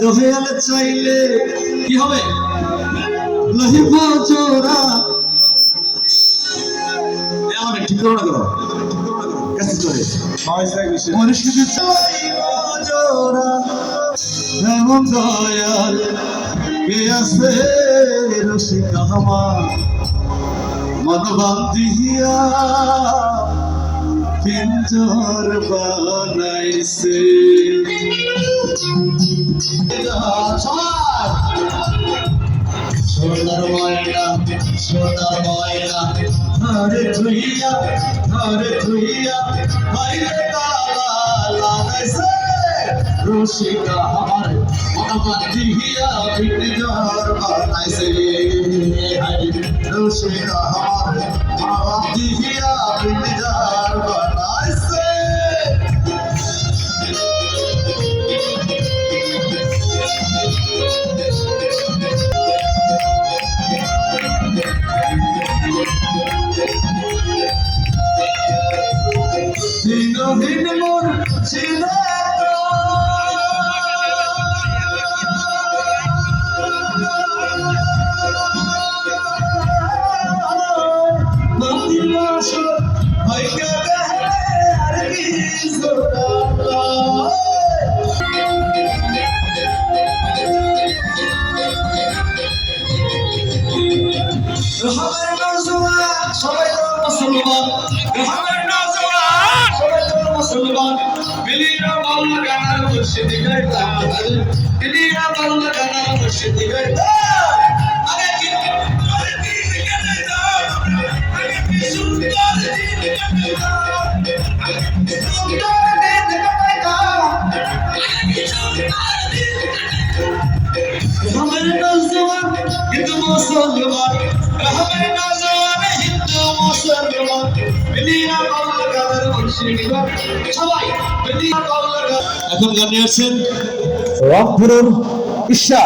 দোহেল চাইলে কি হবে লহিব জোড়া আমার ঠিক করো না করো কাছে চলে মনুষ্যদের চাইব জোড়া এমন দয়াল কে আছে রসিকা আমার মন বান্ধিয়া পিঞ্জর বানাইছে সোনার ময়না ধরে ধুইয়া বাইরে তালা লাগাইছে রসিকা আমার মন বান্ধিয়া পিঞ্জর বানাইছে রসিকা আমার মন বান্ধিয়া পিঞ্জর বানাইছে দিন মোর ছিল সবাই মুসলমান মুসলমান মিলিয়া বাংলা গানার মুর্শিদি গাইতা মিলিয়া বাংলা গানার মুর্শিদি গাইতা আরে কি দিন গানে দাও আরে কি সুন্দর দিন গানে দাও আরে কি সুন্দর দিন গানে দাও আরে কি সুন্দর দিন हमारे नौजवान हिंदू मुसलमान हमारे नौजवान हिंदू मुसलमान মিলিয়া বাংলা গানার মুর্শিদি সবাই মিলিয়া বাংলা গান এখন গান নিয়েছেন রংপুরের ঈশা।